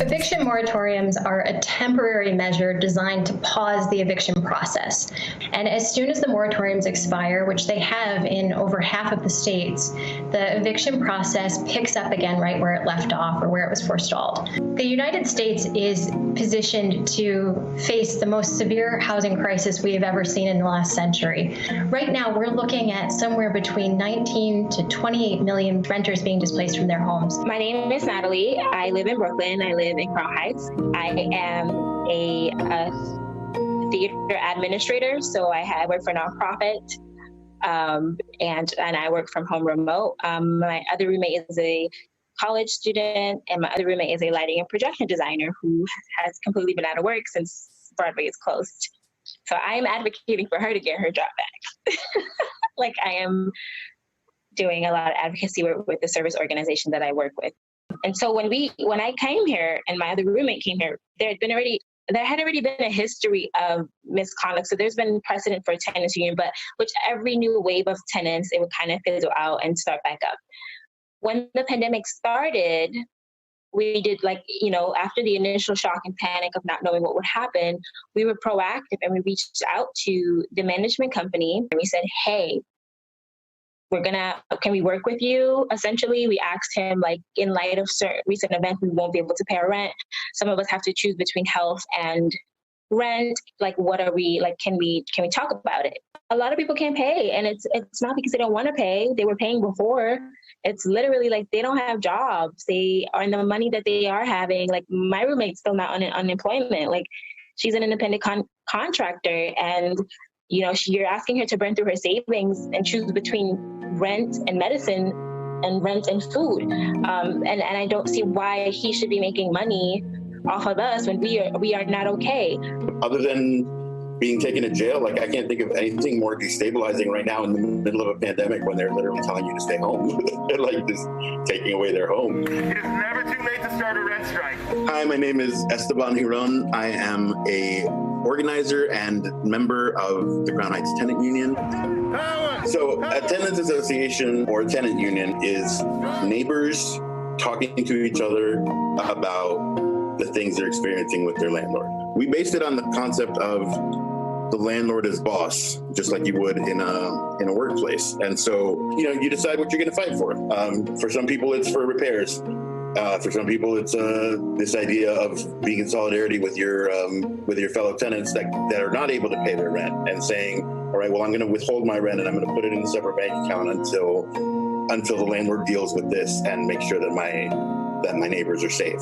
Eviction moratoriums are a temporary measure designed to pause the eviction process. And as soon as the moratoriums expire, which they have in over half of the states, the eviction process picks up again right where it left off or where it was forestalled. The United States is positioned to face the most severe housing crisis we have ever seen in the last century. Right now, we're looking at somewhere between 19 to 28 million renters being displaced from their homes. My name is Natalie. I live in Brooklyn. I live in Crown Heights. I am a theater administrator, so I work for a nonprofit, and I work from home remote. My other roommate is a college student, and my other roommate is a lighting and projection designer who has completely been out of work since Broadway is closed. So I am advocating for her to get her job back. Like, I am doing a lot of advocacy work with the service organization that I work with. And so when I came here and my other roommate came here, there had already been a history of misconduct. So there's been precedent for a tenants union, but with every new wave of tenants, it would kind of fizzle out and start back up. When the pandemic started, we did, after the initial shock and panic of not knowing what would happen, we were proactive and we reached out to the management company and we said, hey, can we work with you? Essentially, we asked him, in light of certain recent events, we won't be able to pay our rent. Some of us have to choose between health and rent. What are we, can we talk about it? A lot of people can't pay, and it's not because they don't want to pay. They were paying before. It's literally they don't have jobs. They are in the money that they are having. My roommate's still not on unemployment. She's an independent contractor, and you're asking her to burn through her savings and choose between rent and medicine and rent and food. And I don't see why he should be making money off of us when we are not okay. Other than being taken to jail, I can't think of anything more destabilizing right now in the middle of a pandemic when they're literally telling you to stay home. They're just taking away their home. It is never too late to start a rent strike. Hi, my name is Esteban Hiron. I am a organizer and member of the Crown Heights Tenant Union. So a tenants association or a tenant union is neighbors talking to each other about the things they're experiencing with their landlord. We based it on the concept of the landlord as boss, just like you would in a workplace. And so, you decide what you're going to fight for. For some people, it's for repairs. For some people, it's this idea of being in solidarity with your fellow tenants that are not able to pay their rent and saying, all right, well, I'm going to withhold my rent and I'm going to put it in a separate bank account until the landlord deals with this and make sure that my neighbors are safe.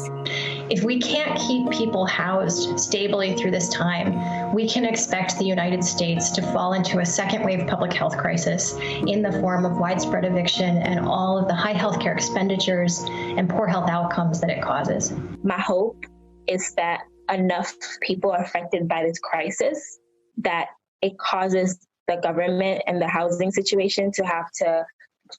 If we can't keep people housed stably through this time, we can expect the United States to fall into a second wave public health crisis in the form of widespread eviction and all of the high healthcare expenditures and poor health outcomes that it causes. My hope is that enough people are affected by this crisis that it causes the government and the housing situation to have to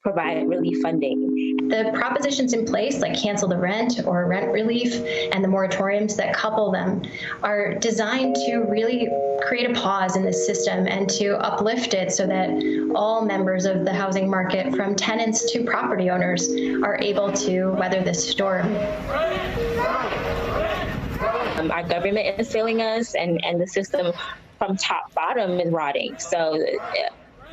provide relief funding. The propositions in place, like cancel the rent or rent relief, and the moratoriums that couple them, are designed to really create a pause in this system and to uplift it so that all members of the housing market, from tenants to property owners, are able to weather this storm. Our government is failing us, and the system from top bottom is rotting. So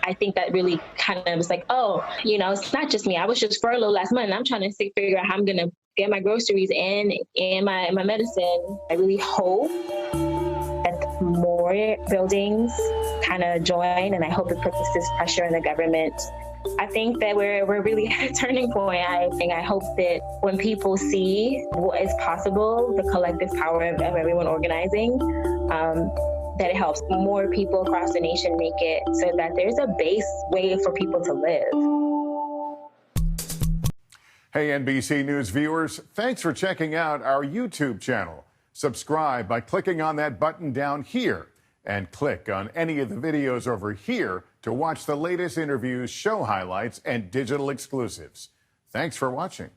I think that really kind of was it's not just me. I was just furloughed last month and I'm trying to figure out how I'm going to get my groceries and my medicine. I really hope that more buildings kind of join, and I hope it puts this pressure on the government. I think that we're really at a turning point. I hope that when people see what is possible, the collective power of everyone organizing, that it helps more people across the nation make it so that there's a base way for people to live. Hey, NBC News viewers, thanks for checking out our YouTube channel. Subscribe by clicking on that button down here and click on any of the videos over here to watch the latest interviews, show highlights, and digital exclusives. Thanks for watching.